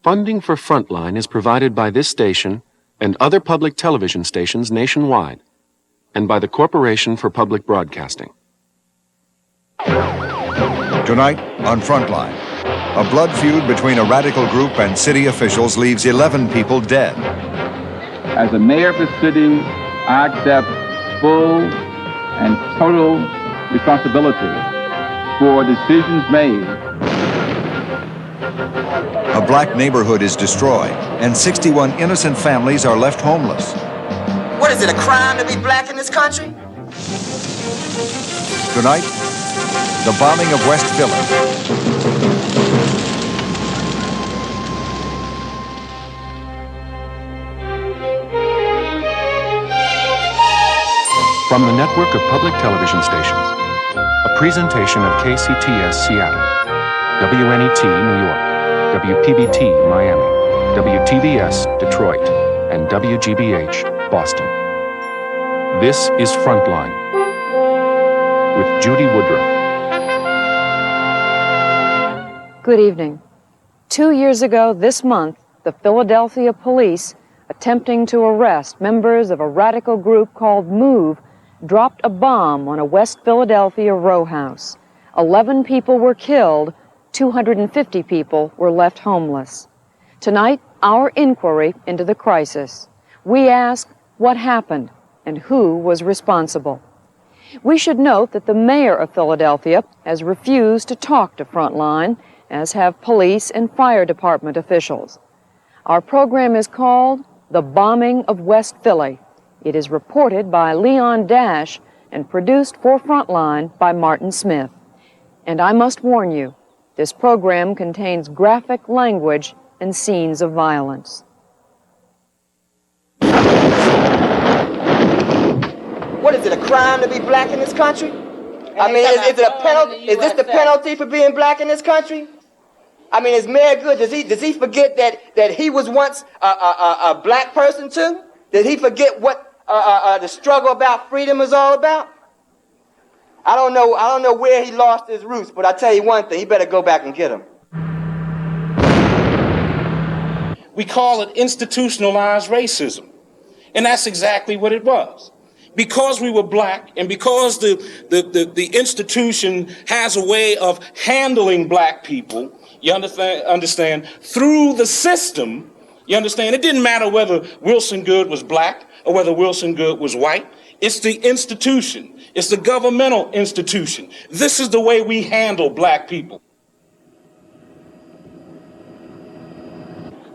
Funding for Frontline is provided by this station and other public television stations nationwide, and by the Corporation for Public Broadcasting. Tonight on Frontline, a blood feud between a radical group and city officials leaves 11 people dead. As a mayor of the city, I accept full and total responsibility for decisions made. A black neighborhood is destroyed, and 61 innocent families are left homeless. What is it, a crime to be black in this country? Tonight, the bombing of West Philly. From the network of public television stations, a presentation of KCTS Seattle, WNET New York, WPBT Miami, WTBS Detroit, and WGBH Boston. This is Frontline with Judy Woodruff. Good evening. 2 years ago this month, the Philadelphia police, attempting to arrest members of a radical group called MOVE, dropped a bomb on a West Philadelphia row house. 11 people were killed, 250 people were left homeless. Tonight, our inquiry into the crisis. We ask what happened and who was responsible. We should note that the mayor of Philadelphia has refused to talk to Frontline, as have police and fire department officials. Our program is called The Bombing of West Philly. It is reported by Leon Dash and produced for Frontline by Martin Smith. And I must warn you, this program contains graphic language and scenes of violence. What is it, a crime to be black in this country? I mean, is it a penalty? Is this the penalty for being black in this country? I mean, is Mayor Good, does he forget that he was once a black person too? Did he forget what the struggle about freedom is all about? I don't know where he lost his roots, but I tell you one thing, he better go back and get them. We call it institutionalized racism. And that's exactly what it was. Because we were black and because the institution has a way of handling black people, you understand, through the system, you understand, it didn't matter whether Wilson Good was black or whether Wilson Good was white. It's the institution. It's the governmental institution. This is the way we handle black people.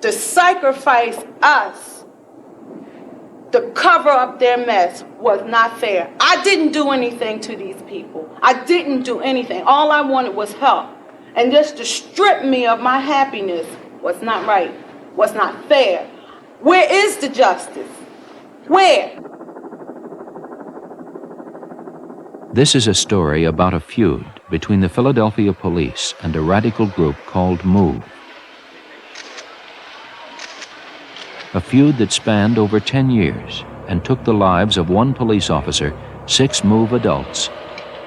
To sacrifice us to cover up their mess was not fair. I didn't do anything to these people. I didn't do anything. All I wanted was help. And just to strip me of my happiness was not right, was not fair. Where is the justice? Where? This is a story about a feud between the Philadelphia police and a radical group called MOVE. A feud that spanned over 10 years and took the lives of 1 police officer, 6 MOVE adults,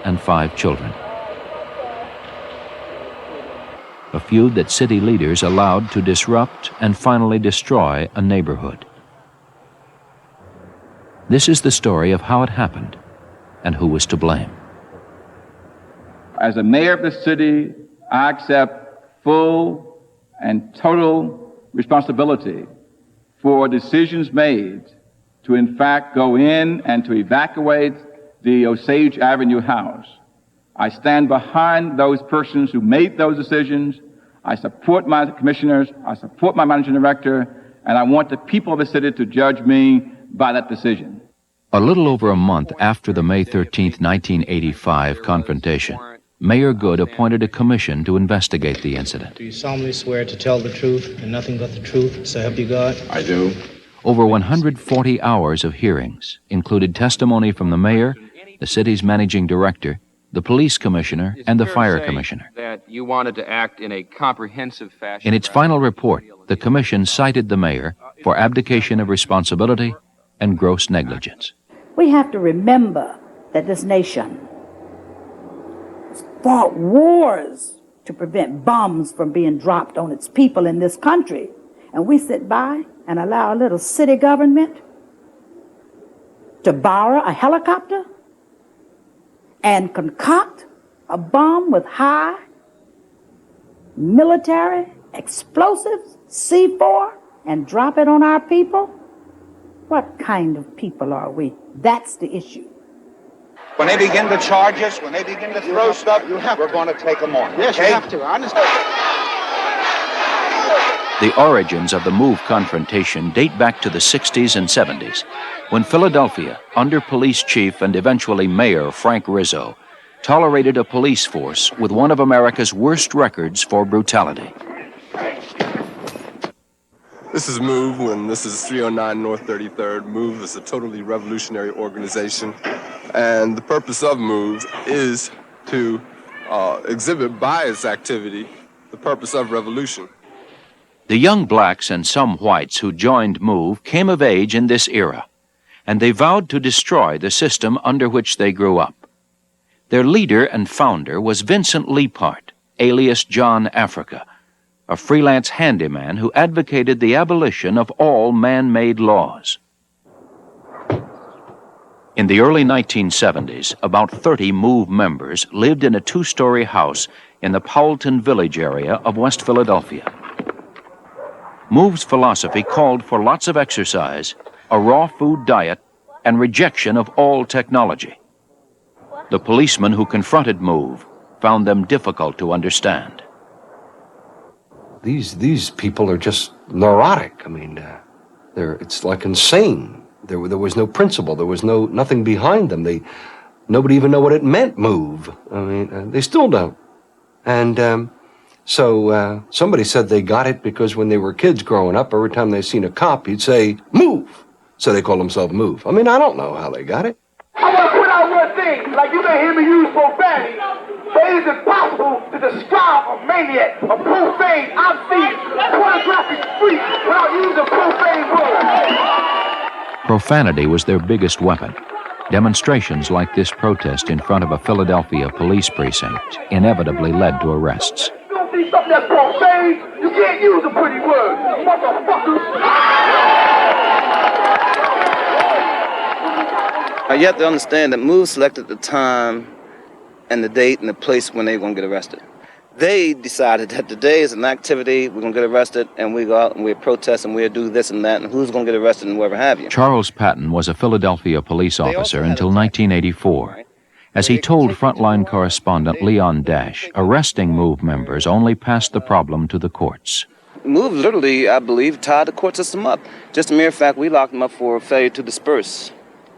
and 5 children. A feud that city leaders allowed to disrupt and finally destroy a neighborhood. This is the story of how it happened and who was to blame. As a mayor of the city, I accept full and total responsibility for decisions made to in fact go in and to evacuate the Osage Avenue house. I stand behind those persons who made those decisions. I support my commissioners, I support my managing director, and I want the people of the city to judge me by that decision. A little over a month after the May 13, 1985 confrontation, Mayor Good appointed a commission to investigate the incident. Do you solemnly swear to tell the truth and nothing but the truth, so help you God? I do. Over 140 hours of hearings included testimony from the mayor, the city's managing director, the police commissioner, and the fire commissioner. That you wanted to act in a comprehensive fashion. In its final report, the commission cited the mayor for abdication of responsibility and gross negligence. We have to remember that this nation fought wars to prevent bombs from being dropped on its people in this country. And we sit by and allow a little city government to borrow a helicopter and concoct a bomb with high military explosives, C4, and drop it on our people? What kind of people are we? That's the issue. When they begin to charge us, when they begin to throw stuff, we're going to take them on. Yes, okay? you have to. I understand. The origins of the MOVE confrontation date back to the 60s and 70s, when Philadelphia, under police chief and eventually mayor Frank Rizzo, tolerated a police force with one of America's worst records for brutality. This is MOVE, and this is 309 North 33rd. MOVE is a totally revolutionary organization, and the purpose of MOVE is to exhibit by its activity the purpose of revolution. The young blacks and some whites who joined MOVE came of age in this era, and they vowed to destroy the system under which they grew up. Their leader and founder was Vincent Leaphart, alias John Africa, a freelance handyman who advocated the abolition of all man-made laws. In the early 1970s, about 30 MOVE members lived in a two-story house in the Powelton Village area of West Philadelphia. MOVE's philosophy called for lots of exercise, a raw food diet, and rejection of all technology. The policemen who confronted MOVE found them difficult to understand. These people are just neurotic. I mean, it's like insane. There was no principle. There was nothing behind them. Nobody even know what it meant, MOVE. I mean, they still don't. And so somebody said they got it because when they were kids growing up, every time they seen a cop, he'd say, "Move!" So they call themselves MOVE. I mean, I don't know how they got it. I want to put out one thing, like you may hear me use profanity, but it is impossible to describe a maniac, a profane, obscene, pornographic freak without using profane words. Profanity was their biggest weapon. Demonstrations like this protest in front of a Philadelphia police precinct inevitably led to arrests. You don't see something that's profane, you can't use a pretty word, motherfucker. You have to understand that MOVE selected the time and the date and the place when they were going to get arrested. They decided that today is an activity, we're going to get arrested, and we go out and we protest and we'll do this and that, and who's going to get arrested and whatever have you. Charles Patton was a Philadelphia police officer until 1984. As he told frontline correspondent Leon Dash, arresting MOVE members only passed the problem to the courts. MOVE literally, I believe, tied the court system up. Just a mere fact, we locked them up for failure to disperse,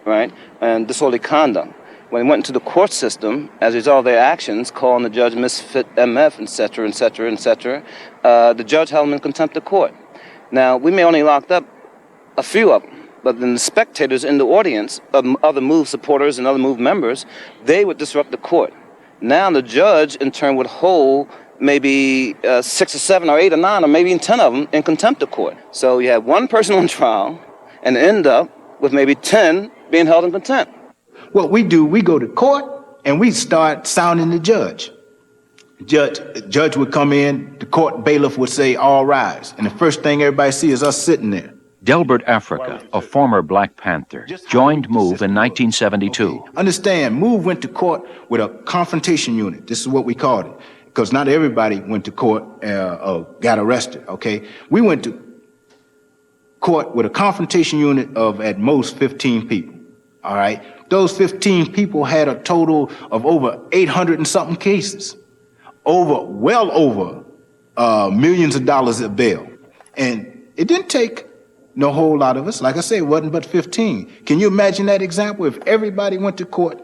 right, and disorderly conduct. When they went into the court system, as a result of their actions, calling the judge misfit MF, etc., etc., etc., the judge held them in contempt of court. Now, we may only locked up a few of them, but then the spectators in the audience, other MOVE supporters and other MOVE members, they would disrupt the court. Now the judge, in turn, would hold maybe 6 or 7 or 8 or 9 or maybe even 10 of them in contempt of court. So you have one person on trial and end up with maybe 10 being held in contempt. What we do, we go to court and we start sounding the judge. Judge would come in, the court bailiff would say, "All rise." And the first thing everybody sees is us sitting there. Delbert Africa, a former Black Panther, joined MOVE in 1972. Understand, MOVE went to court with a confrontation unit. This is what we called it. Because not everybody went to court or got arrested, okay? We went to court with a confrontation unit of at most 15 people, all right? Those 15 people had a total of over 800 and something cases, well over millions of dollars of bail. And it didn't take no whole lot of us. Like I said, it wasn't but 15. Can you imagine that example? If everybody went to court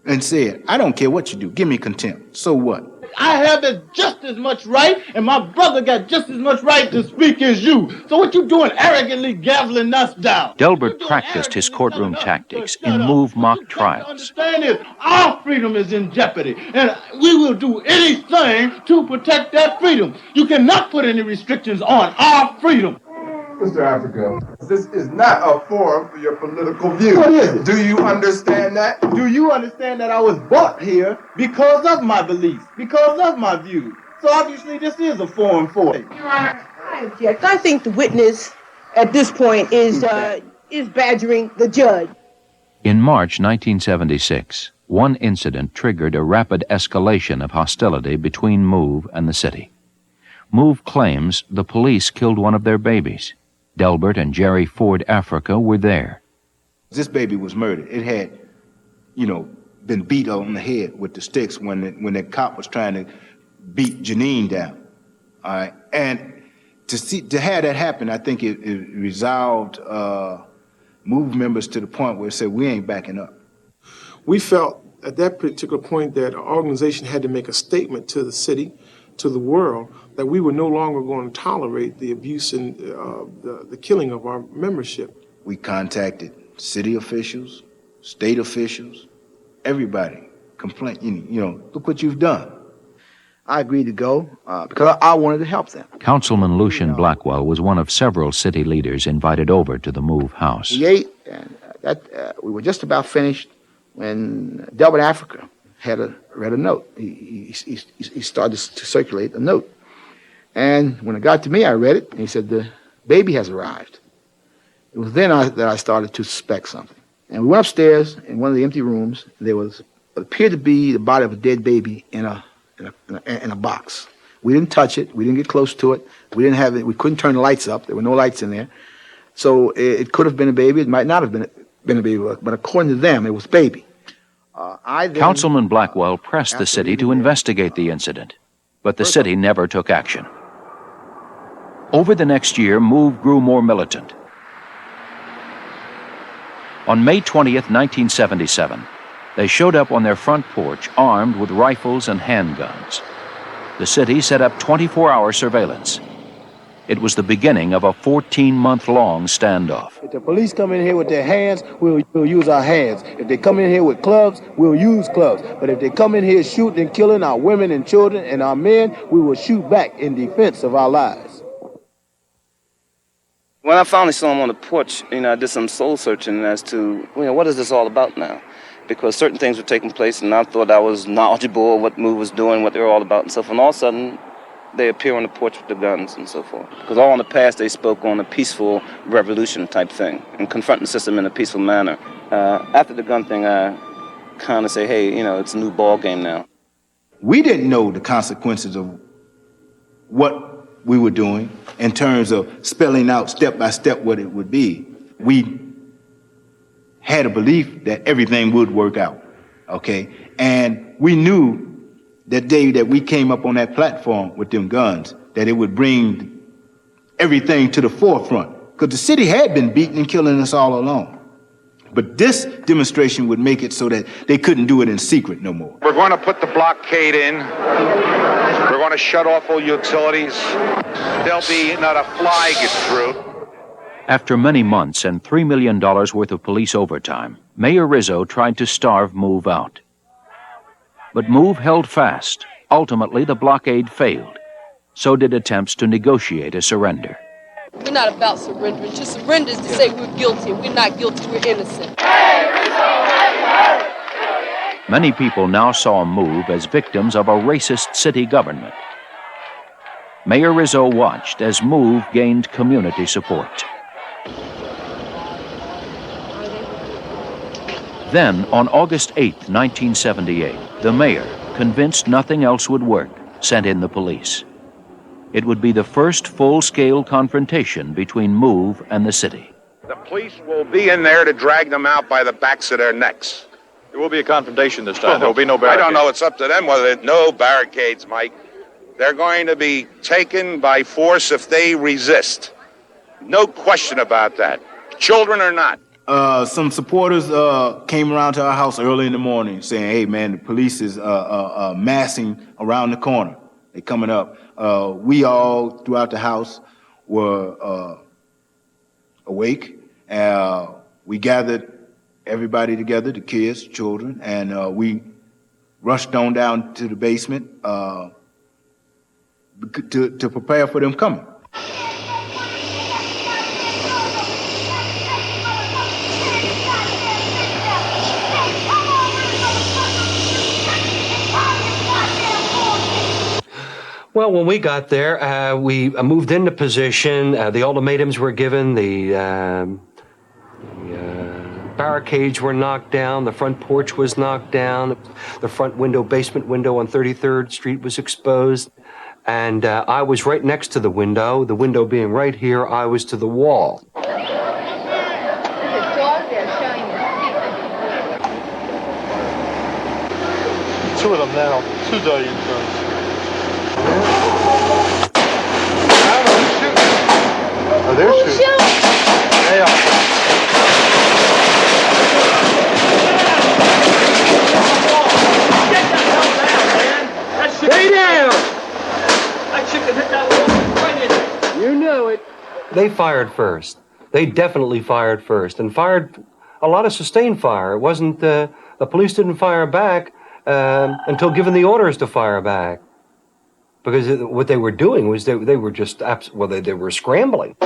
and said, "I don't care what you do, give me contempt." So what? I have just as much right, and my brother got just as much right to speak as you. So what you doing arrogantly gaveling us down? Delbert practiced his courtroom tactics in MOVE mock trials. Understand this, our freedom is in jeopardy, and we will do anything to protect that freedom. You cannot put any restrictions on our freedom. Mr. Africa, this is not a forum for your political views. What is it? Do you understand that? Do you understand that I was brought here because of my beliefs, because of my views? So obviously this is a foreign force. I object. I think the witness at this point is badgering the judge. In March 1976, one incident triggered a rapid escalation of hostility between MOVE and the city. MOVE claims the police killed one of their babies. Delbert and Jerry Ford Africa were there. This baby was murdered. It had, been beat on the head with the sticks when the cop was trying to beat Janine down. All right, and to have that happen, I think it resolved MOVE members to the point where it said we ain't backing up. We felt at that particular point that our organization had to make a statement to the city, to the world, that we were no longer going to tolerate the abuse and the killing of our membership. We contacted city officials, state officials, everybody, complaint, look what you've done. I agreed to go because I wanted to help them. Councilman Lucian Blackwell was one of several city leaders invited over to the MOVE house. We ate, and we were just about finished when Delbert Africa read a note. He started to circulate a note. And when it got to me, I read it, and he said, the baby has arrived. It was then that I started to suspect something. And we went upstairs in one of the empty rooms. There was what appeared to be the body of a dead baby in a box. We didn't touch it. We didn't get close to it. We didn't have it. We couldn't turn the lights up. There were no lights in there. So it could have been a baby. It might not have been a baby, but according to them, it was baby. Councilman Blackwell pressed the city to investigate the incident, but the city never took action. Over the next year, MOVE grew more militant. On May 20th, 1977, they showed up on their front porch armed with rifles and handguns. The city set up 24-hour surveillance. It was the beginning of a 14-month-long standoff. If the police come in here with their hands, we'll use our hands. If they come in here with clubs, we'll use clubs. But if they come in here shooting and killing our women and children and our men, we will shoot back in defense of our lives. When I finally saw him on the porch, I did some soul searching as to, what is this all about now? Because certain things were taking place, and I thought I was knowledgeable of what MOVE was doing, what they were all about and stuff. And all of a sudden, they appear on the porch with the guns and so forth. Because all in the past, they spoke on a peaceful revolution type thing and confronting the system in a peaceful manner. After the gun thing, I kind of say, hey, it's a new ball game now. We didn't know the consequences of what we were doing in terms of spelling out step by step what it would be. We had a belief that everything would work out, okay? And we knew that day that we came up on that platform with them guns, that it would bring everything to the forefront. Because the city had been beating and killing us all along. But this demonstration would make it so that they couldn't do it in secret no more. We're going to put the blockade in. We're going to shut off all utilities. There'll be not a fly gets through. After many months and $3 million worth of police overtime, Mayor Rizzo tried to starve MOVE out. But MOVE held fast. Ultimately, the blockade failed. So did attempts to negotiate a surrender. We're not about surrendering. To surrender is to say we're guilty. We're not guilty, we're innocent. Many people now saw MOVE as victims of a racist city government. Mayor Rizzo watched as MOVE gained community support. Then, on August 8, 1978, the mayor, convinced nothing else would work, sent in the police. It would be the first full-scale confrontation between MOVE and the city. The police will be in there to drag them out by the backs of their necks. There will be a confrontation this time. There will be no barricades. I don't know. It's up to them whether no barricades, Mike. They're going to be taken by force if they resist. No question about that. Children or not. Some supporters came around to our house early in the morning saying, hey, man, the police is massing around the corner. They're coming up. We all, throughout the house, were awake. We gathered everybody together, the kids, children, and we rushed on down to the basement to prepare for them coming. Well, when we got there, we moved into position. The ultimatums were given. The barricades were knocked down. The front porch was knocked down. The front window, basement window on 33rd Street was exposed. And I was right next to the window being right here. I was to the wall. Two of them now. Two doggy guns. Oh, they're shooting. They are. Stay down! That chicken hit that wall right in there. You know it. They fired first. They definitely fired first and fired a lot of sustained fire. It wasn't, the police didn't fire back until given the orders to fire back. Because what they were doing was they were just, they were scrambling.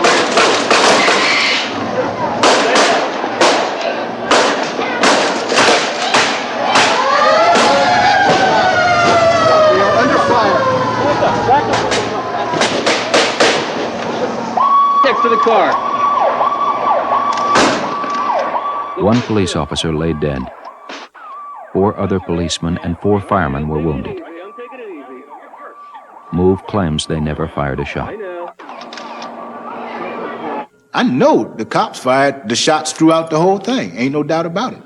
Next to the car. One police officer lay dead. 4 other policemen and 4 firemen were wounded. MOVE claims they never fired a shot. I know the cops fired the shots throughout the whole thing. Ain't no doubt about it.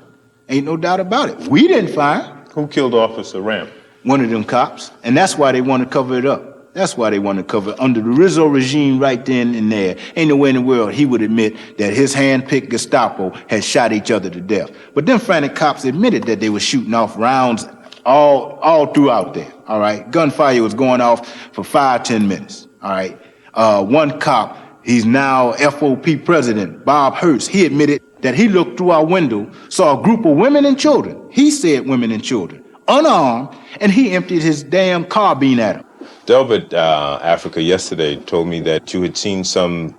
Ain't no doubt about it. We didn't fire. Who killed Officer Ram? One of them cops. And that's why they want to cover it up. That's why they want to cover it. Under the Rizzo regime right then and there, ain't no way in the world he would admit that his hand-picked Gestapo had shot each other to death. But them frantic cops admitted that they were shooting off rounds all throughout there, all right? Gunfire was going off for 5-10 minutes, all right? One cop, he's now FOP president, Bob Hurst, he admitted that he looked through our window, saw a group of women and children. He said women and children, unarmed, and he emptied his damn carbine at them. Delbert Africa yesterday told me that you had seen some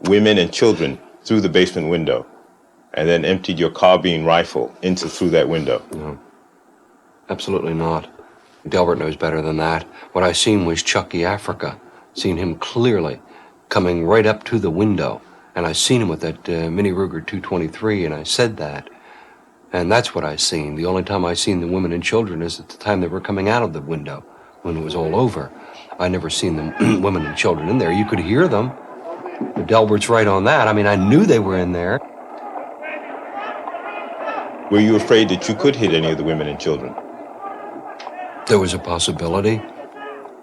women and children through the basement window and then emptied your carbine rifle through that window. No, absolutely not. Delbert knows better than that. What I seen was Chucky Africa. Seen him clearly coming right up to the window. And I seen him with that Mini Ruger 223, and I said that. And that's what I seen. The only time I seen the women and children is at the time they were coming out of the window. When it was all over. I never seen them, women and children in there. You could hear them. But Delbert's right on that. I mean, I knew they were in there. Were you afraid that you could hit any of the women and children? There was a possibility.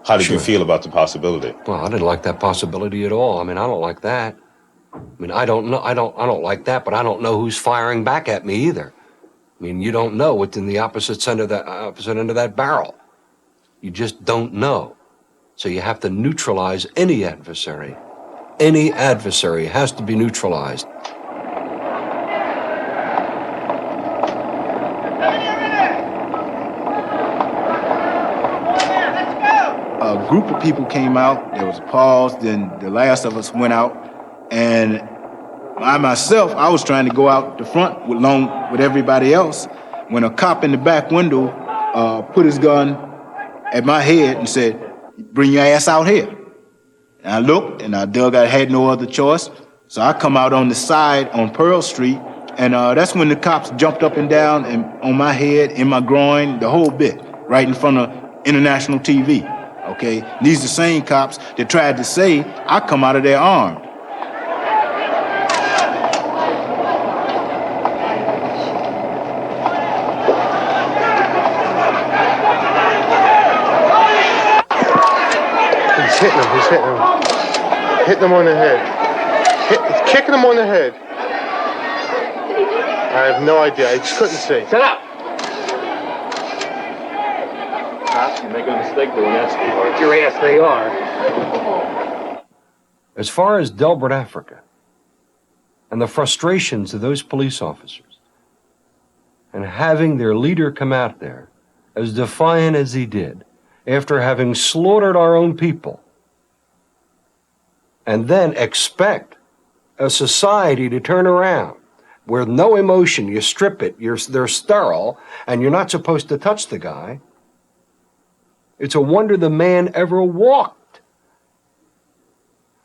How did you feel about the possibility? Well, I didn't like that possibility at all. I mean, I don't like that. I mean, I don't like that, but I don't know who's firing back at me either. I mean, you don't know what's in the opposite end of that barrel. You just don't know. So you have to neutralize any adversary. Any adversary has to be neutralized. A group of people came out, there was a pause, then the last of us went out, and I myself, I was trying to go out the front along with everybody else, when a cop in the back window put his gun at my head and said, bring your ass out here. And I looked and I dug, I had no other choice. So I come out on the side on Pearl Street, and that's when the cops jumped up and down and on my head, in my groin, the whole bit, right in front of international TV, okay? These are the same cops that tried to say I come out of there armed. He's hitting him. Hitting him on the head. He's kicking him on the head. I have no idea. I just couldn't see. Shut up! Cops, you make a mistake doing that, sweetheart. Your ass, they are. As far as Delbert Africa and the frustrations of those police officers and having their leader come out there as defiant as he did after having slaughtered our own people, and then expect a society to turn around where no emotion, you strip it, they're sterile, and you're not supposed to touch the guy. It's a wonder the man ever walked.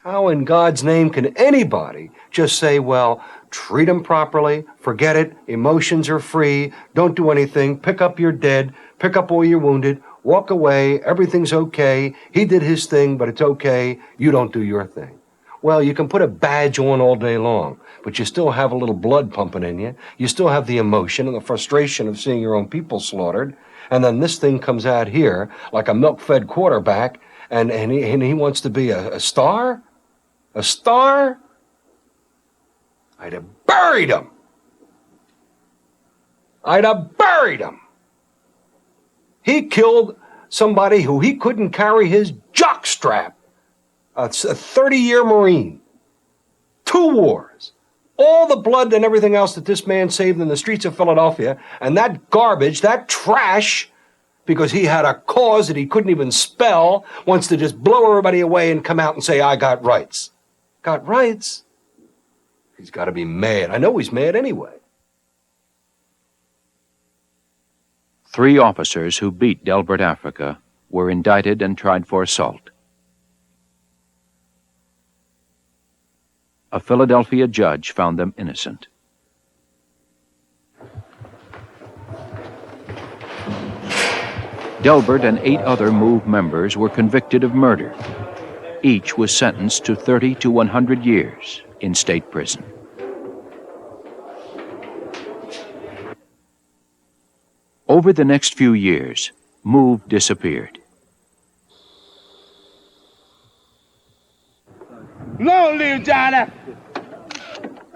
How in God's name can anybody just say, well, treat them properly, forget it, emotions are free, don't do anything, pick up your dead, pick up all your wounded, walk away, everything's okay, he did his thing, but it's okay, you don't do your thing. Well, you can put a badge on all day long, but you still have a little blood pumping in you. You still have the emotion and the frustration of seeing your own people slaughtered. And then this thing comes out here like a milk-fed quarterback, and he wants to be a star? A star? I'd have buried him. I'd have buried him. He killed somebody who he couldn't carry his jockstrap. A 30-year Marine. 2 wars. All the blood and everything else that this man saved in the streets of Philadelphia, and that garbage, that trash, because he had a cause that he couldn't even spell, wants to just blow everybody away and come out and say, I got rights. Got rights? He's got to be mad. I know he's mad anyway. 3 officers who beat Delbert Africa were indicted and tried for assault. A Philadelphia judge found them innocent. Delbert and 8 other MOVE members were convicted of murder. Each was sentenced to 30 to 100 years in state prison. Over the next few years, MOVE disappeared. Long live John Africa.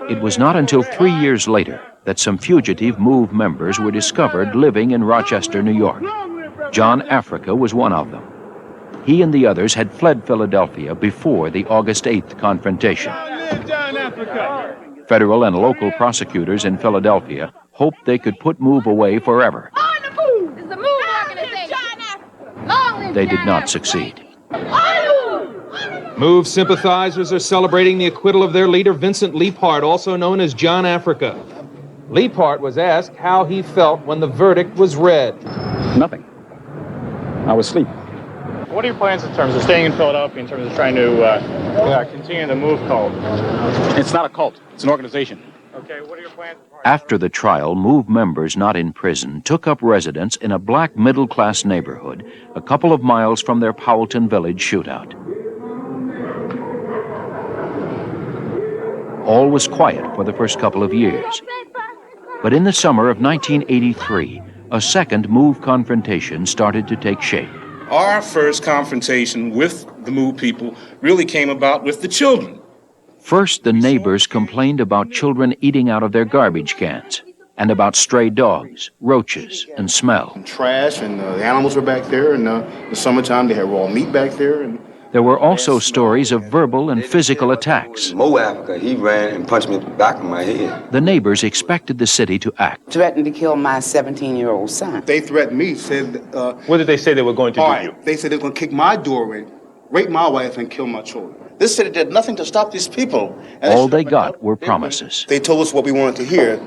It was not until 3 years later that some fugitive MOVE members were discovered living in Rochester, New York. John Africa was one of them. He and the others had fled Philadelphia before the August 8th confrontation. Federal and local prosecutors in Philadelphia hoped they could put MOVE away forever. They did not succeed. MOVE sympathizers are celebrating the acquittal of their leader, Vincent Leaphart, also known as John Africa. Leaphart was asked how he felt when the verdict was read. Nothing. I was asleep. What are your plans in terms of staying in Philadelphia, in terms of trying to continue the MOVE cult? It's not a cult. It's an organization. Okay, what are your plans? After the trial, MOVE members not in prison took up residence in a black middle-class neighborhood a couple of miles from their Powelton Village shootout. All was quiet for the first couple of years. But in the summer of 1983, a second MOVE confrontation started to take shape. Our first confrontation with the MOVE people really came about with the children. First, the neighbors complained about children eating out of their garbage cans and about stray dogs, roaches, and smell. Trash, and the animals were back there. In the summertime, they had raw meat back there. And there were also stories of verbal and physical attacks. Mo Africa, he ran and punched me back in my head. The neighbors expected the city to act. Threatened to kill my 17-year-old son. They threatened me, said... what did they say they were going to do you? They said they were going to kick my door in, rape my wife, and kill my children. This city did nothing to stop these people. All they got were promises. They told us what we wanted to hear.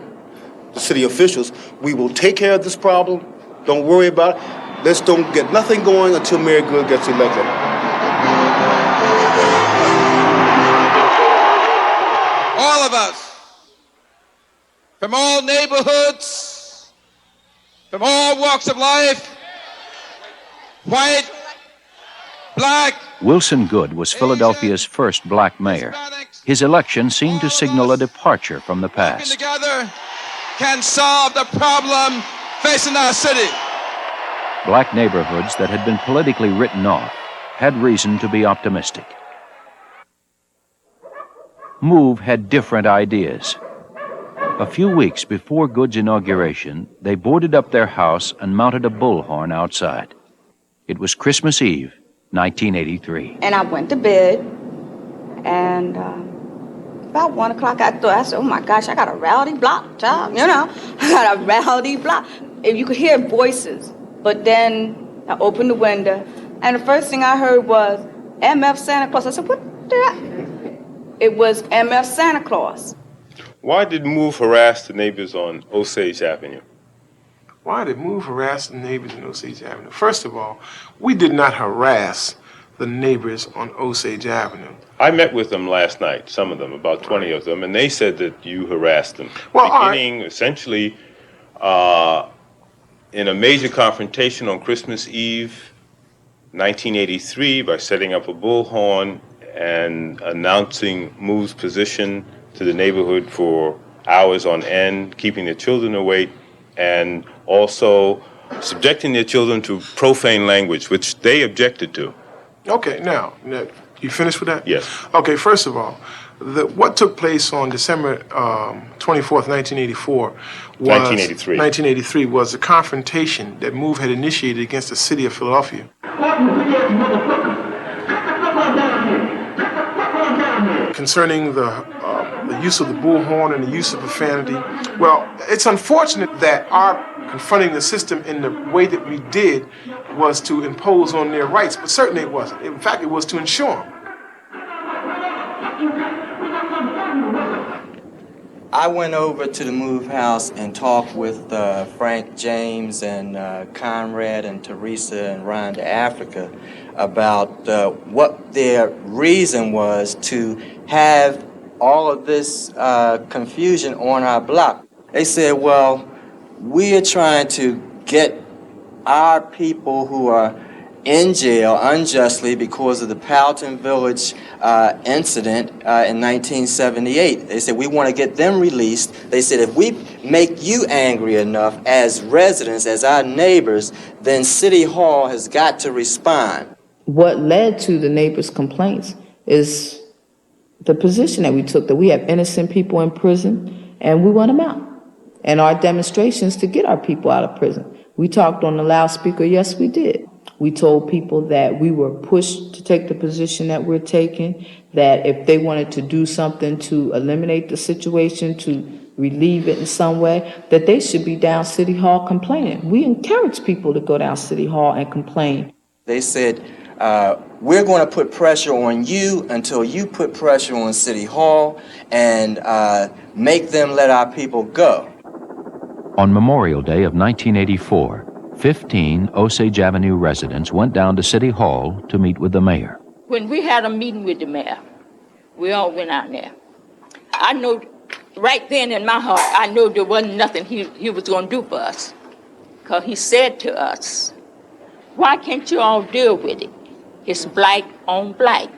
The city officials, we will take care of this problem. Don't worry about it. Let's don't get nothing going until Mayor Good gets elected. All of us, from all neighborhoods, from all walks of life, white, black. Wilson Good was Philadelphia's first black mayor. His election seemed to signal a departure from the past. Together can solve the problem facing our city. Black neighborhoods that had been politically written off had reason to be optimistic. MOVE had different ideas. A few weeks before Good's inauguration, they boarded up their house and mounted a bullhorn outside. It was Christmas Eve, 1983. And I went to bed, and about 1 o'clock I said, oh my gosh, I got a rowdy block, child, you know. I got a rowdy block. And you could hear voices, but then I opened the window, and the first thing I heard was, MF Santa Claus. I said, what the... It was MF Santa Claus. Why did MOVE harass the neighbors on Osage Avenue? Why did MOVE harass the neighbors in Osage Avenue? First of all, we did not harass the neighbors on Osage Avenue. I met with them last night, some of them, about 20 of them, and they said that you harassed them. Well, beginning essentially in a major confrontation on Christmas Eve, 1983, by setting up a bullhorn and announcing MOVE's position to the neighborhood for hours on end, keeping their children awake, and also subjecting their children to profane language, which they objected to. Okay, now, you finished with that? Yes. Okay, first of all, what took place on December 24th, 1984 was 1983 was a confrontation that MOVE had initiated against the city of Philadelphia. Concerning the use of the bullhorn and the use of profanity. Well, it's unfortunate that our confronting the system in the way that we did was to impose on their rights, but certainly it wasn't. In fact, it was to ensure them. I went over to the MOVE house and talked with Frank James and Conrad and Teresa and Rhonda Africa about what their reason was to have all of this confusion on our block. They said, well, we are trying to get our people who are in jail unjustly because of the Powelton Village incident in 1978. They said, we want to get them released. They said, if we make you angry enough as residents, as our neighbors, then City Hall has got to respond. What led to the neighbors' complaints is the position that we took, that we have innocent people in prison and we want them out. And our demonstrations to get our people out of prison. We talked on the loudspeaker, yes, we did. We told people that we were pushed to take the position that we're taking, that if they wanted to do something to eliminate the situation, to relieve it in some way, that they should be down City Hall complaining. We encourage people to go down City Hall and complain. They said, we're going to put pressure on you until you put pressure on City Hall and make them let our people go. On Memorial Day of 1984, 15 Osage Avenue residents went down to City Hall to meet with the mayor. When we had a meeting with the mayor, we all went out there. I know right then in my heart, I know there wasn't nothing he was going to do for us. Because he said to us, why can't you all deal with it? It's black on black.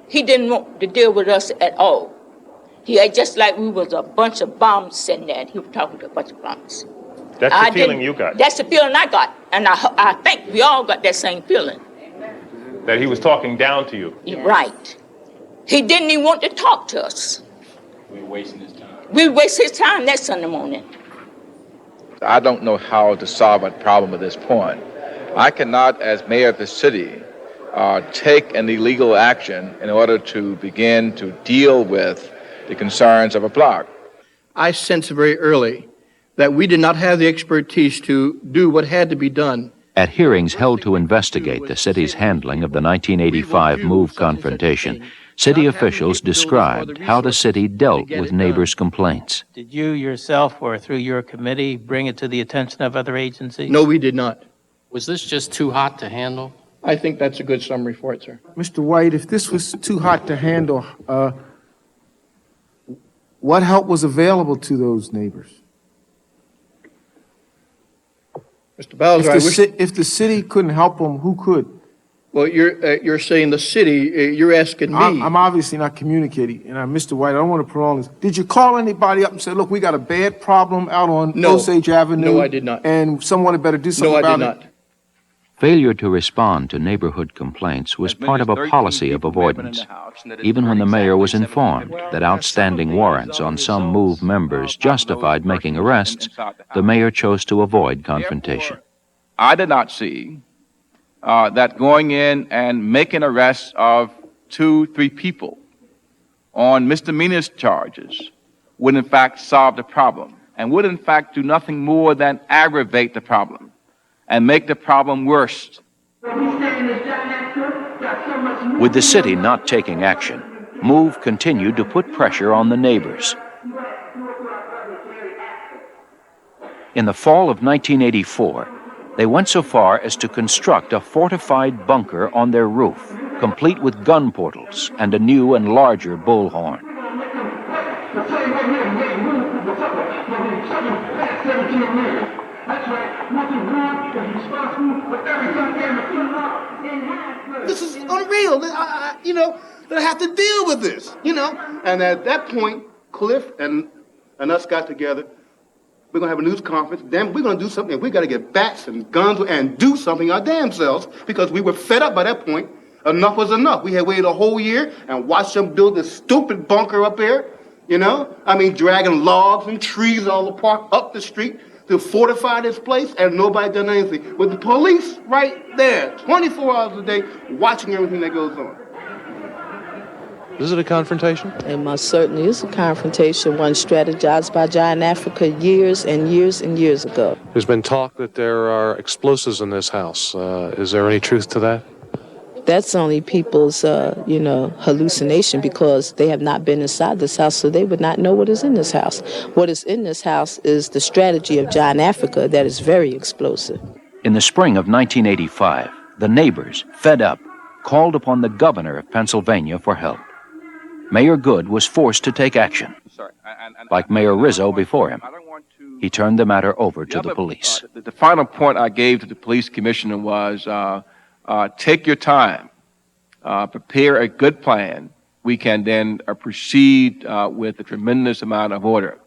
He didn't want to deal with us at all. He had just like we was a bunch of bums sitting there, and he was talking to a bunch of bums. That's the feeling you got. That's the feeling I got, and I think we all got that same feeling. That he was talking down to you. Yes. Right. He didn't even want to talk to us. We were wasting his time. We wasted his time that Sunday morning. I don't know how to solve a problem at this point. I cannot, as mayor of the city, take an illegal action in order to begin to deal with the concerns of a block. I sensed very early that we did not have the expertise to do what had to be done. At hearings held to investigate the city's handling of the 1985 MOVE confrontation, city officials described how the city dealt with neighbors' complaints. Did you yourself or through your committee bring it to the attention of other agencies? No, we did not. Was this just too hot to handle? I think that's a good summary for it, sir. Mr. White, if this was too hot to handle, what help was available to those neighbors? Mr. Bowser, if the city couldn't help them, who could? Well, you're saying the city. You're asking me. I'm obviously not communicating, and Mr. White, I don't want to prolong this. Did you call anybody up and say, "Look, we got a bad problem out on Osage Avenue"? No, I did not. And someone had better do something about it. No, I did not. Failure to respond to neighborhood complaints was part of a policy of avoidance, even when the mayor was informed that outstanding warrants on some MOVE members justified making arrests. The mayor chose to avoid confrontation. I did not see that going in and making arrests of 2-3 people on misdemeanor charges would in fact solve the problem and would in fact do nothing more than aggravate the problem and make the problem worse. With the city not taking action, MOVE continued to put pressure on the neighbors. In the fall of 1984, they went so far as to construct a fortified bunker on their roof, complete with gun portals and a new and larger bullhorn. This is unreal. I have to deal with this, And at that point, Cliff and us got together. We're going to have a news conference. Then we're going to do something. We got to get bats and guns and do something our damn selves because we were fed up by that point. Enough was enough. We had waited a whole year and watched them build this stupid bunker up there, dragging logs and trees all apart up the street to fortify this place, and nobody done anything. With the police right there, 24 hours a day, watching everything that goes on. Is it a confrontation? It most certainly is a confrontation, one strategized by John Africa years and years and years ago. There's been talk that there are explosives in this house. Is there any truth to that? That's only people's, hallucination because they have not been inside this house, so they would not know what is in this house. What is in this house is the strategy of John Africa that is very explosive. In the spring of 1985, the neighbors, fed up, called upon the governor of Pennsylvania for help. Mayor Good was forced to take action. Like Mayor Rizzo before him, he turned the matter over to the police. The final point I gave to the police commissioner was, take your time, prepare a good plan. We can then proceed with a tremendous amount of order.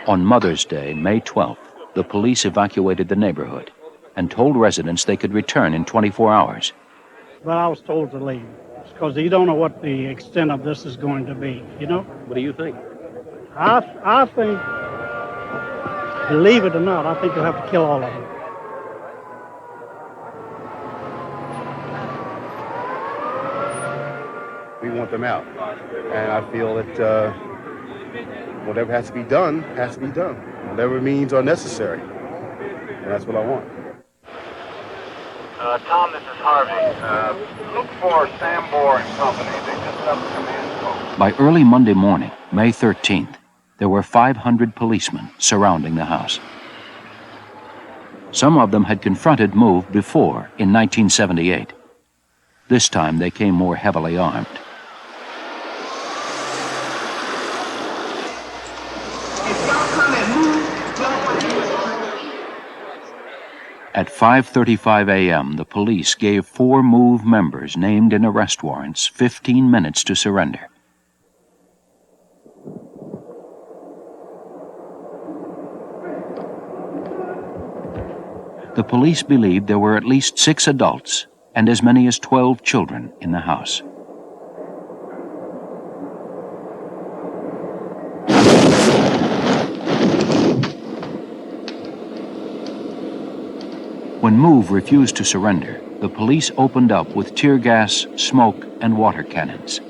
On Mother's Day, May 12th, the police evacuated the neighborhood and told residents they could return in 24 hours. But I was told to leave because you don't know what the extent of this is going to be, What do you think? I think, believe it or not, I think you'll have to kill all of them. We want them out. And I feel that whatever has to be done, has to be done. Whatever means are necessary. And that's what I want. Tom, this is Harvey. Look for Sambor and Company. They just left the command post. By early Monday morning, May 13th, there were 500 policemen surrounding the house. Some of them had confronted Move before in 1978. This time they came more heavily armed. At 5:35 a.m., the police gave 4 Move members named in arrest warrants 15 minutes to surrender. The police believed there were at least 6 adults and as many as 12 children in the house. When Move refused to surrender, the police opened up with tear gas, smoke, and water cannons.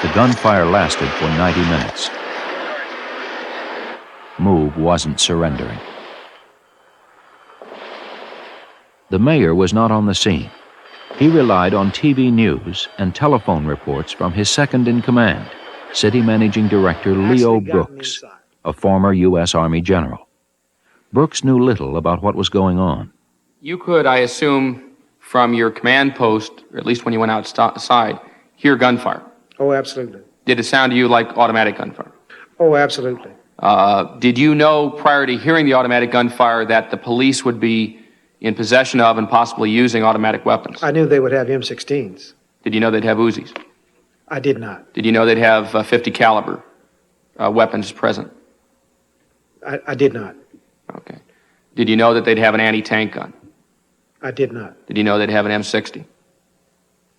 The gunfire lasted for 90 minutes. Move wasn't surrendering. The mayor was not on the scene. He relied on TV news and telephone reports from his second-in-command, City Managing Director Leo Brooks, a former U.S. Army general. Brooks knew little about what was going on. You could, I assume, from your command post, or at least when you went outside, hear gunfire. Oh, absolutely. Did it sound to you like automatic gunfire? Oh, absolutely. Did you know prior to hearing the automatic gunfire that the police would be in possession of and possibly using automatic weapons? I knew they would have M16s. Did you know they'd have Uzis? I did not. Did you know they'd have 50 caliber weapons present? I did not. Okay. Did you know that they'd have an anti-tank gun? I did not. Did you know they'd have an M60?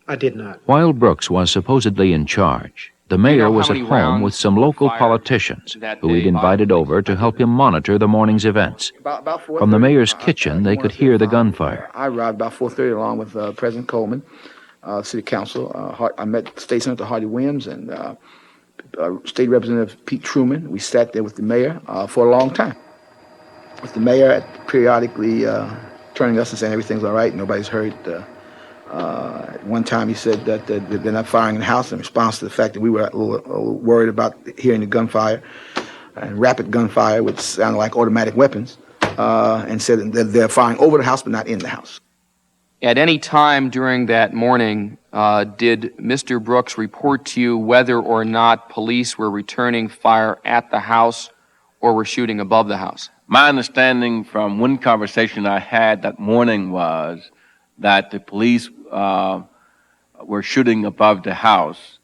I did not. While Brooks was supposedly in charge, the mayor was at home with some local politicians who he'd invited over to help him monitor the morning's events. From the mayor's kitchen, they could hear the gunfire. I arrived about 4:30 along with President Coleman, City Council. I met State Senator Hardy Williams and State Representative Pete Truman. We sat there with the mayor for a long time. With the mayor periodically turning us and saying everything's all right, nobody's hurt. At one time he said that they're not firing in the house in response to the fact that we were a little worried about hearing the gunfire and rapid gunfire, which sounded like automatic weapons, and said that they're firing over the house but not in the house. At any time during that morning, did Mr. Brooks report to you whether or not police were returning fire at the house or were shooting above the house? My understanding from one conversation I had that morning was that the police were shooting above the house.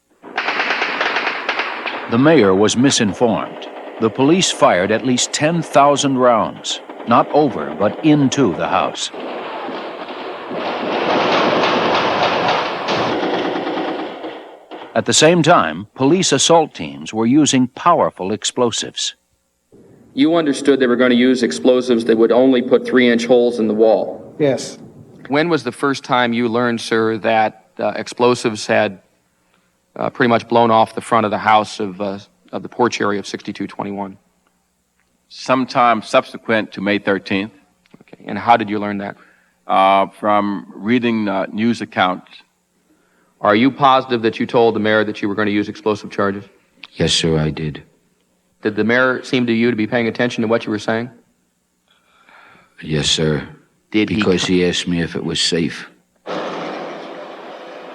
The mayor was misinformed. The police fired at least 10,000 rounds, not over, but into the house. At the same time, police assault teams were using powerful explosives. You understood they were going to use explosives that would only put 3-inch holes in the wall. Yes. When was the first time you learned, sir, that explosives had pretty much blown off the front of the house of the porch area of 6221? Sometime subsequent to May 13th. Okay. And how did you learn that? From reading news accounts. Are you positive that you told the mayor that you were going to use explosive charges? Yes, sir, I did. Did the mayor seem to you to be paying attention to what you were saying? Yes, sir. Because he asked me if it was safe.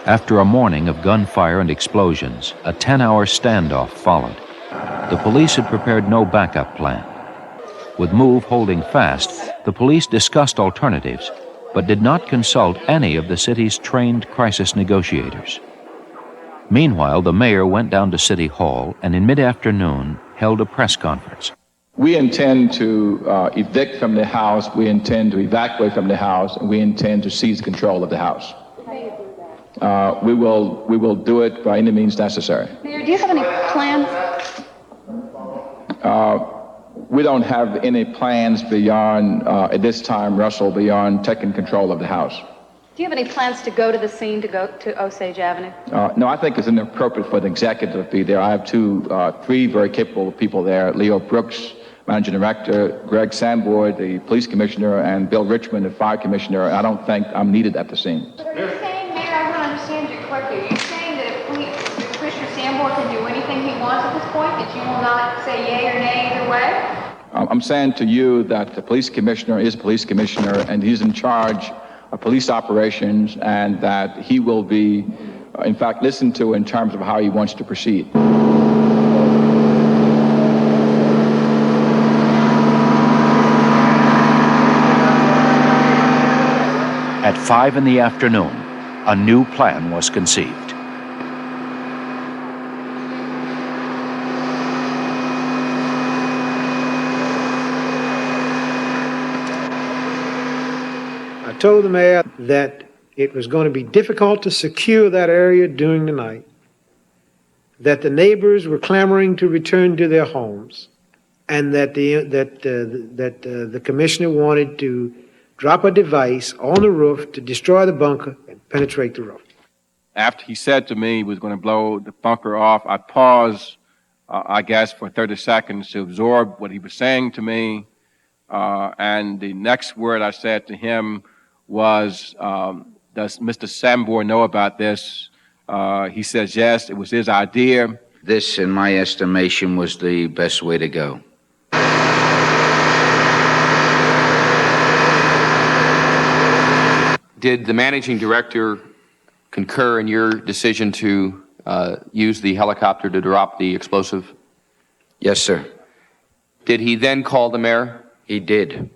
After a morning of gunfire and explosions, a 10-hour standoff followed. The police had prepared no backup plan. With MOVE holding fast, the police discussed alternatives, but did not consult any of the city's trained crisis negotiators. Meanwhile, the mayor went down to City Hall and in mid-afternoon held a press conference. We intend to evict from the house, we intend to evacuate from the house, and we intend to seize control of the house. We will do it by any means necessary. Mayor, do you have any plans? We don't have any plans beyond, at this time, Russell, beyond taking control of the house. Do you have any plans to go to the scene, to go to Osage Avenue? No, I think it's inappropriate for the executive to be there. I have three very capable people there, Leo Brooks, Managing Director, Greg Sanborn, the Police Commissioner, and Bill Richmond, the Fire Commissioner. I don't think I'm needed at the scene. But are you saying, Mayor, I want to understand you correctly, are you saying that if Commissioner Sanborn can do anything he wants at this point, that you will not say yay or nay either way? I'm saying to you that the Police Commissioner is Police Commissioner, and he's in charge of police operations, and that he will be, in fact, listened to in terms of how he wants to proceed. At 5 in the afternoon, a new plan was conceived. I told the mayor that it was going to be difficult to secure that area during the night, that the neighbors were clamoring to return to their homes, and that the commissioner wanted to drop a device on the roof to destroy the bunker and penetrate the roof. After he said to me he was going to blow the bunker off, I paused, I guess, for 30 seconds to absorb what he was saying to me. And the next word I said to him was, does Mr. Sanborn know about this? He says, yes, it was his idea. This, in my estimation, was the best way to go. Did the managing director concur in your decision to used the helicopter to drop the explosive? Yes, sir. Did he then call the mayor? He did.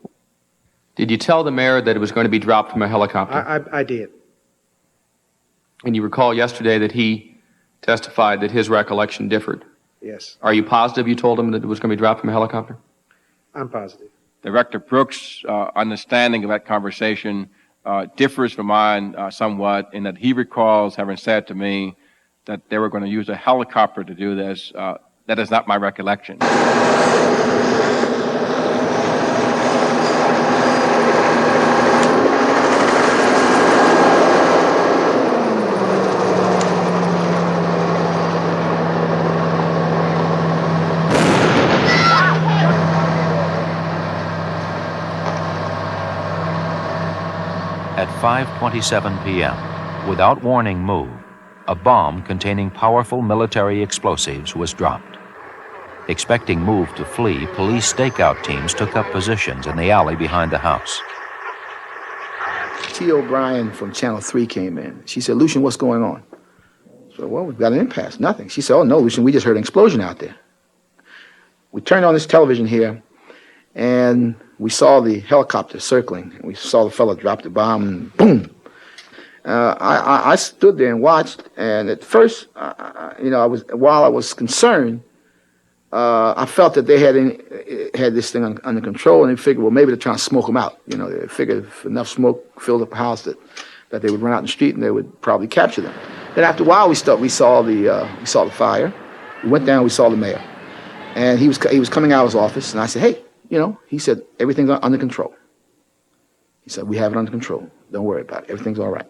Did you tell the mayor that it was going to be dropped from a helicopter? I did. And you recall yesterday that he testified that his recollection differed. Yes, Are you positive you told him that it was going to be dropped from a helicopter? I'm positive. Director Brooks' understanding of that conversation differs from mine somewhat in that he recalls having said to me that they were going to use a helicopter to do this. That is not my recollection. At 5:27 p.m., without warning move, a bomb containing powerful military explosives was dropped. Expecting Move to flee, police stakeout teams took up positions in the alley behind the house. T. O'Brien from Channel 3 came in. She said, Lucian, what's going on? So, well, we've got an impasse. Nothing. She said, oh, no, Lucian, we just heard an explosion out there. We turned on this television here, and we saw the helicopter circling. And we saw the fellow drop the bomb, and boom. I stood there and watched, and at first, while I was concerned, I felt that they had this thing under control, and they figured, well, maybe they're trying to smoke them out. You know, they figured if enough smoke filled up the house that they would run out in the street and they would probably capture them. Then after a while, we saw the fire. We went down, we saw the mayor, and he was coming out of his office, and I said, hey, he said, everything's under control. He said, we have it under control. Don't worry about it. Everything's all right.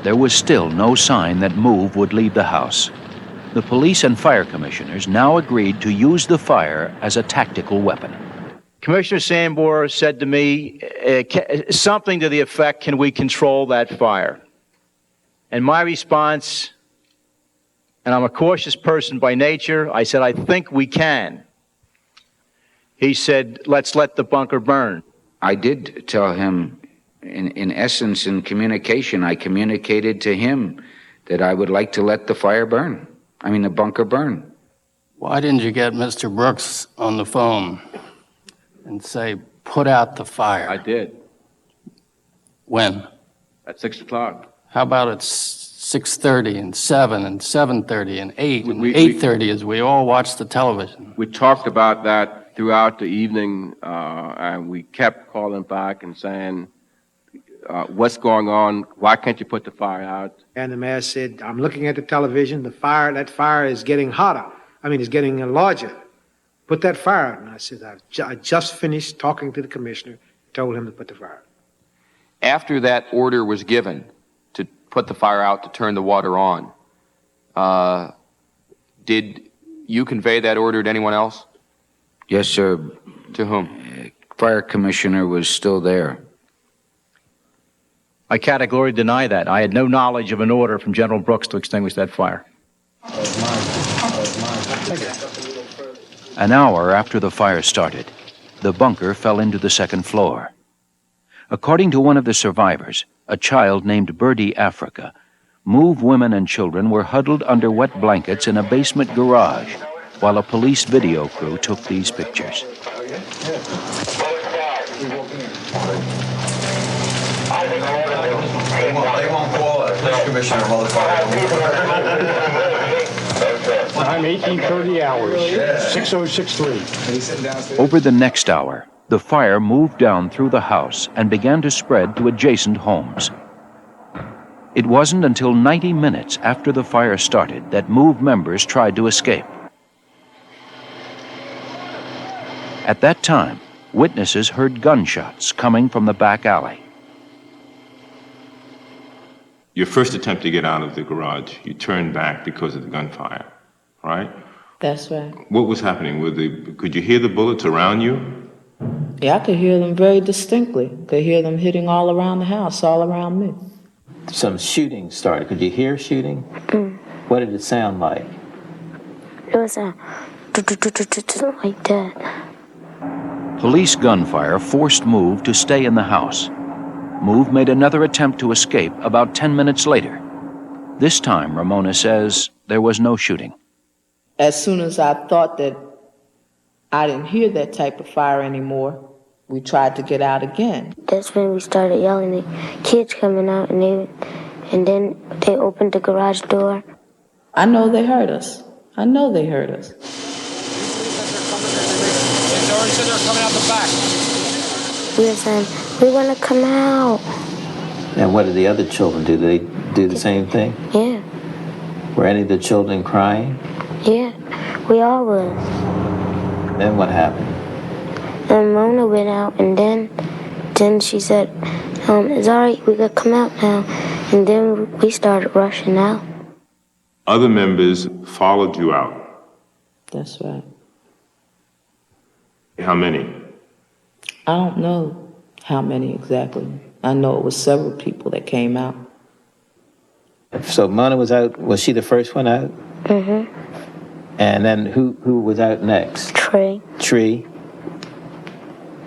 There was still no sign that Move would leave the house. The police and fire commissioners now agreed to use the fire as a tactical weapon. Commissioner Sambor said to me something to the effect, can we control that fire? And my response, and I'm a cautious person by nature, I said, I think we can. He said, let's let the bunker burn. I did tell him, in essence, in communication, I communicated to him that I would like to let the the bunker burn. Why didn't you get Mr. Brooks on the phone and say, put out the fire? I did. When? At 6 o'clock. How about at 6:30 and 7 and 7:30 and 8 and 8:30 as we all watched the television? We talked about that throughout the evening, and we kept calling back and saying, what's going on? Why can't you put the fire out? And the mayor said, I'm looking at the television. That fire is getting hotter. It's getting larger. Put that fire out. And I said, I just finished talking to the commissioner, told him to put the fire out. After that order was given to put the fire out, to turn the water on, did you convey that order to anyone else? Yes, sir. To whom? Fire commissioner was still there. I categorically deny that. I had no knowledge of an order from General Brooks to extinguish that fire. An hour after the fire started, the bunker fell into the second floor. According to one of the survivors, a child named Birdie Africa, Move women and children were huddled under wet blankets in a basement garage while a police video crew took these pictures. They won't call it. Police commissioner, Time 1830 hours, 6063. Over the next hour, the fire moved down through the house and began to spread to adjacent homes. It wasn't until 90 minutes after the fire started that Move members tried to escape. At that time, witnesses heard gunshots coming from the back alley. Your first attempt to get out of the garage, you turned back because of the gunfire, right? That's right. What was happening? Could you hear the bullets around you? Yeah, I could hear them very distinctly. Could hear them hitting all around the house, all around me. Some shooting started. Could you hear shooting? What did it sound like? It was like that. Police gunfire forced Move to stay in the house. Move made another attempt to escape about 10 minutes later. This time, Ramona says, there was no shooting. As soon as I thought that I didn't hear that type of fire anymore, we tried to get out again. That's when we started yelling at kids coming out, and then they opened the garage door. I know they heard us. I know they heard us. They already said they're coming out the back. We were saying, we want to come out. And what did the other children do? Did they do the same thing? Yeah, Were any of the children crying? yeah, we all was. Then what happened? And Mona went out, and then she said, it's all right, we could come out now. And then we started rushing out. Other members followed you out. That's right. How many? I don't know how many exactly. I know it was several people that came out. So Mona was out, was she the first one out? Mm-hmm. And then who was out next? Tree.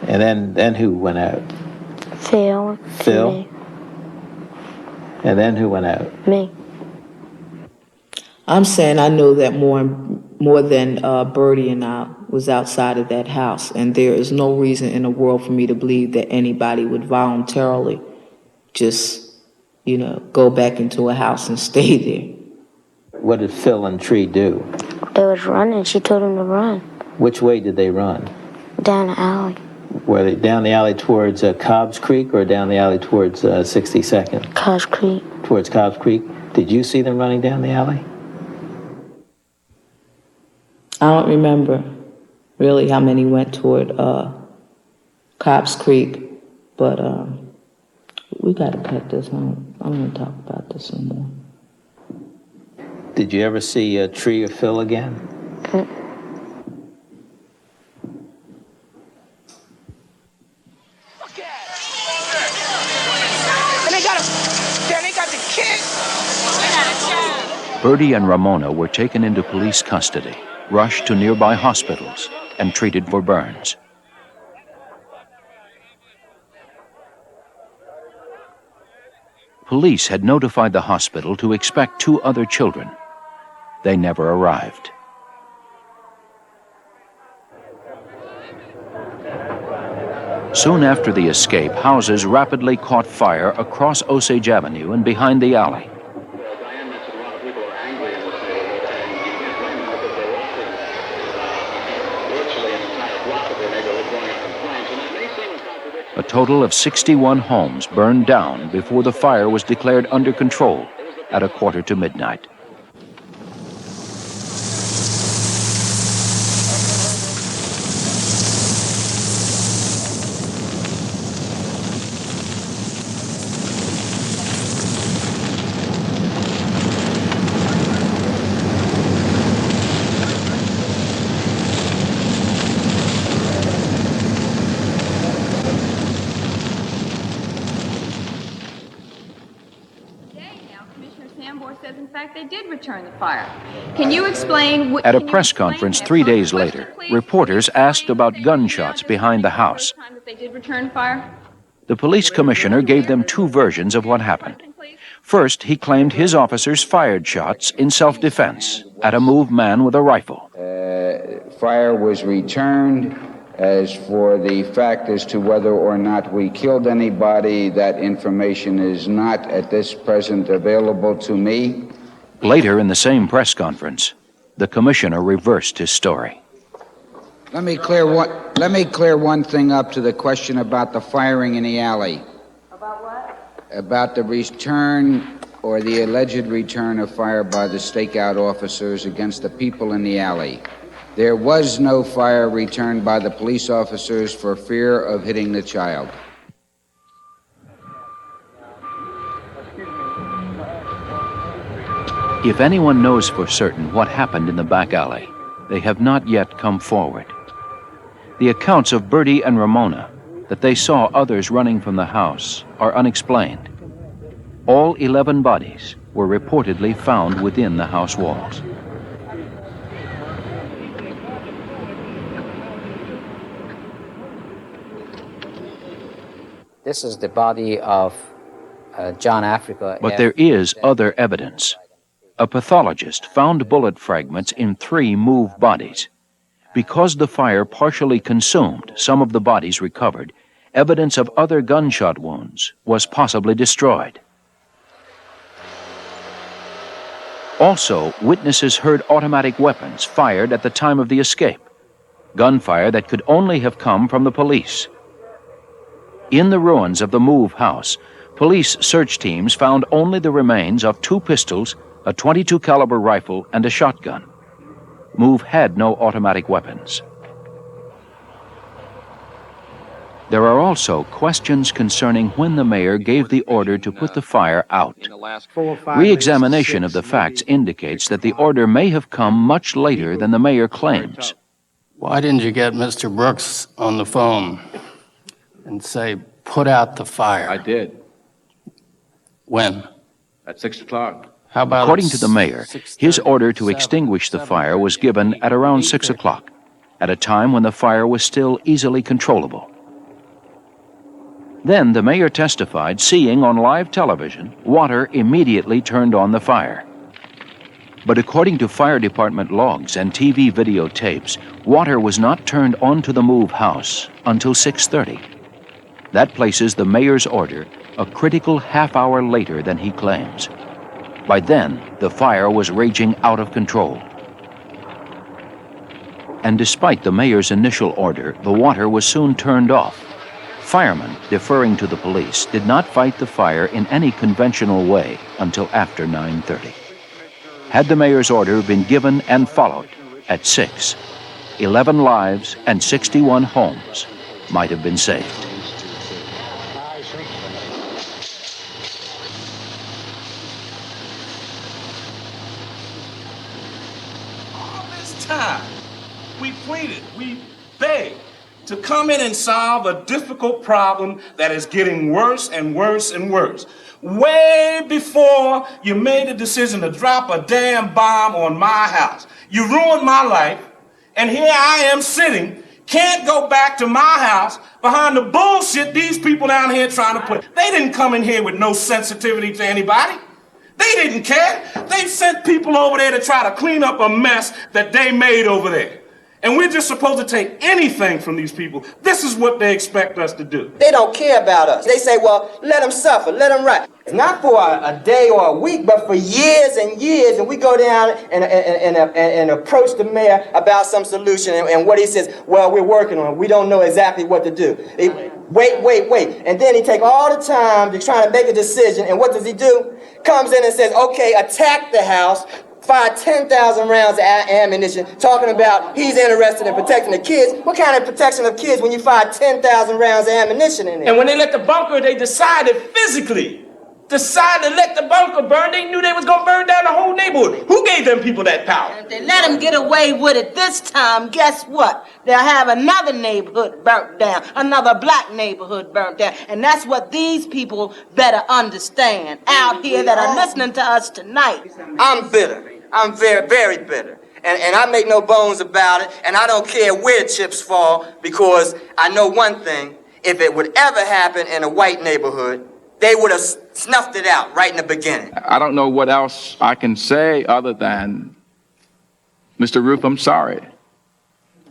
And then who went out? Phil. Phil? And then who went out? Me. I'm saying I know that more than Bertie and I was outside of that house, and there is no reason in the world for me to believe that anybody would voluntarily just, go back into a house and stay there. What did Phil and Tree do? They was running. She told them to run. Which way did they run? Down the alley. Were they down the alley towards Cobb's Creek or down the alley towards 62nd? Cobb's Creek. Towards Cobb's Creek. Did you see them running down the alley? I don't remember really how many went toward Cobb's Creek, but we got to cut this. I don't want to talk about this anymore. Did you ever see Tree or Phil again? Bertie and Ramona were taken into police custody, rushed to nearby hospitals, and treated for burns. Police had notified the hospital to expect 2 other children. They never arrived. Soon after the escape, houses rapidly caught fire across Osage Avenue and behind the alley. A total of 61 homes burned down before the fire was declared under control at 1:45 midnight. They did return the fire. Can you explain At a press conference 3 days later, reporters asked about gunshots behind the house. that they did return fire? The police commissioner gave them 2 versions of what happened. First, he claimed his officers fired shots in self-defense at a moved man with a rifle. Fire was returned. As for the fact as to whether or not we killed anybody, that information is not at this present available to me. Later in the same press conference, the commissioner reversed his story. Let me clear one thing up to the question about the firing in the alley. About what? About the return or the alleged return of fire by the stakeout officers against the people in the alley. There was no fire returned by the police officers for fear of hitting the child. If anyone knows for certain what happened in the back alley, they have not yet come forward. The accounts of Bertie and Ramona that they saw others running from the house are unexplained. All 11 bodies were reportedly found within the house walls. This is the body of John Africa. But there is other evidence. A pathologist found bullet fragments in 3 moved bodies. Because the fire partially consumed some of the bodies recovered, evidence of other gunshot wounds was possibly destroyed. Also, witnesses heard automatic weapons fired at the time of the escape, gunfire that could only have come from the police. In the ruins of the Move house, police search teams found only the remains of 2 pistols, a .22 caliber rifle, and a shotgun. Move had no automatic weapons. There are also questions concerning when the mayor gave the order to put the fire out. Re-examination of the facts indicates that the order may have come much later than the mayor claims. Why didn't you get Mr. Brooks on the phone and say, put out the fire? I did. When? At 6 o'clock. How about According to the mayor, his order to extinguish the fire was given at around 6 o'clock, at a time when the fire was still easily controllable. Then the mayor testified seeing on live television water immediately turned on the fire. But according to fire department logs and TV videotapes, water was not turned onto the Move house until 6:30. That places the mayor's order a critical half-hour later than he claims. By then, the fire was raging out of control. And despite the mayor's initial order, the water was soon turned off. Firemen, deferring to the police, did not fight the fire in any conventional way until after 9:30. Had the mayor's order been given and followed at 6, 11 lives and 61 homes might have been saved. All this time, we pleaded, we begged to come in and solve a difficult problem that is getting worse and worse and worse. Way before you made the decision to drop a damn bomb on my house. You ruined my life, and here I am sitting, can't go back to my house behind the bullshit these people down here trying to put. They didn't come in here with no sensitivity to anybody. They didn't care. They sent people over there to try to clean up a mess that they made over there. And we're just supposed to take anything from these people. This is what they expect us to do. They don't care about us. They say, well, let them suffer, let them rot. It's not for a day or a week, but for years and years. And we go down and approach the mayor about some solution. And what he says, well, we're working on it. We don't know exactly what to do. Wait. And then he take all the time to try to make a decision. And what does he do? Comes in and says, okay, attack the house. Fired 10,000 rounds of ammunition, talking about he's interested in protecting the kids. What kind of protection of kids when you fire 10,000 rounds of ammunition in there? And when they let the bunker, they decided physically, to let the bunker burn. They knew they was going to burn down the whole neighborhood. Who gave them people that power? And if they let them get away with it this time, guess what? They'll have another neighborhood burnt down, another black neighborhood burnt down. And that's what these people better understand out here that are listening to us tonight. I'm bitter. I'm very, very bitter. And I make no bones about it, and I don't care where chips fall, because I know one thing. If it would ever happen in a white neighborhood, they would have snuffed it out right in the beginning. I don't know what else I can say other than, Mr. Roof, I'm sorry.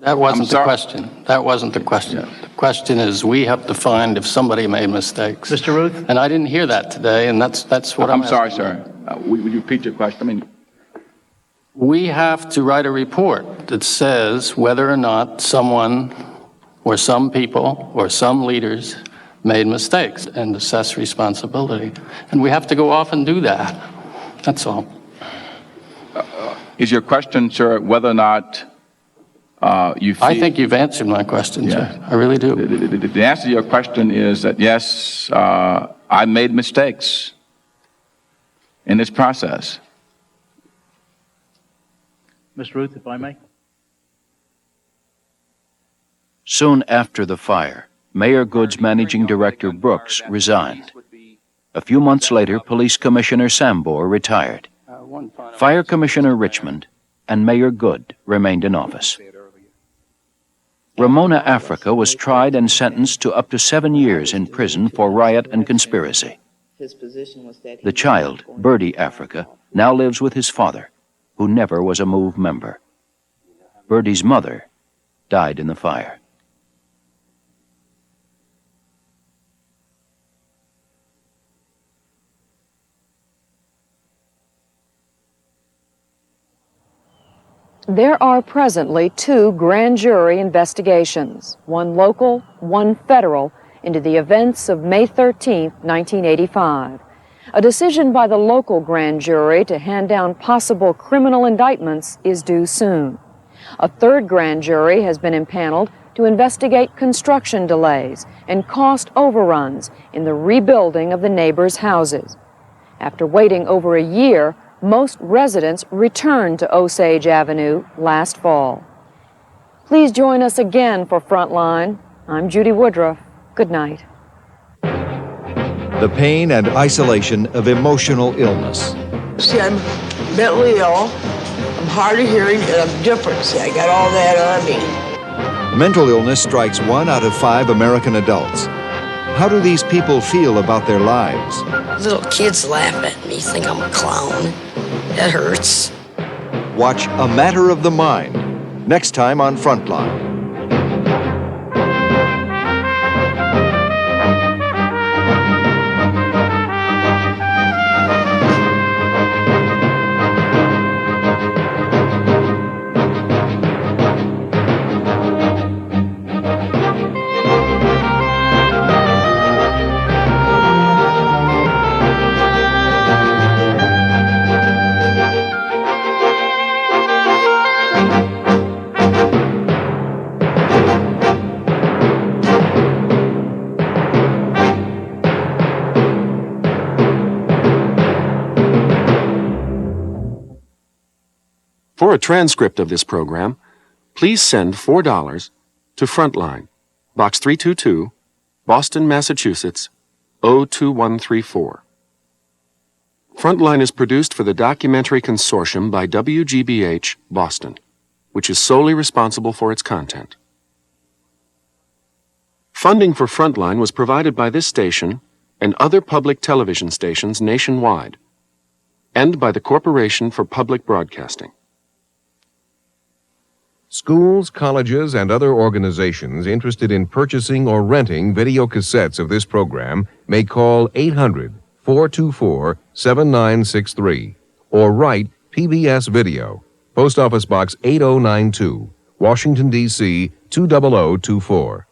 That wasn't the question. That wasn't the question. Yeah. The question is, we have to find if somebody made mistakes. Mr. Ruth? And I didn't hear that today, and that's what I'm sorry, sir. Would you repeat your question? We have to write a report that says whether or not someone or some people or some leaders made mistakes and assess responsibility. And we have to go off and do that. That's all. Is your question, sir, whether or not you feel... I think you've answered my question, sir. I really do. The answer to your question is that, yes, I made mistakes in this process. Ms. Ruth, if I may. Soon after the fire, Mayor Good's managing director Brooks resigned. A few months later, Police Commissioner Sambor retired. Fire Commissioner Richmond and Mayor Good remained in office. Ramona Africa was tried and sentenced to up to 7 years in prison for riot and conspiracy. The child, Birdie Africa, now lives with his father, who never was a MOVE member. Birdie's mother died in the fire. There are presently 2 grand jury investigations, one local, one federal, into the events of May 13, 1985. A decision by the local grand jury to hand down possible criminal indictments is due soon. A 3rd grand jury has been impaneled to investigate construction delays and cost overruns in the rebuilding of the neighbors' houses. After waiting over a year, most residents returned to Osage Avenue last fall. Please join us again for Frontline. I'm Judy Woodruff. Good night. The pain and isolation of emotional illness. See, I'm mentally ill, I'm hard of hearing, and I'm different. See, I got all that on me. Mental illness strikes 1 out of 5 American adults. How do these people feel about their lives? Little kids laugh at me, think I'm a clown. That hurts. Watch A Matter of the Mind, next time on Frontline. For a transcript of this program, please send $4 to Frontline, Box 322, Boston, Massachusetts, 02134. Frontline is produced for the Documentary Consortium by WGBH, Boston, which is solely responsible for its content. Funding for Frontline was provided by this station and other public television stations nationwide, and by the Corporation for Public Broadcasting. Schools, colleges, and other organizations interested in purchasing or renting video cassettes of this program may call 800-424-7963 or write PBS Video, Post Office Box 8092, Washington, D.C. 20024.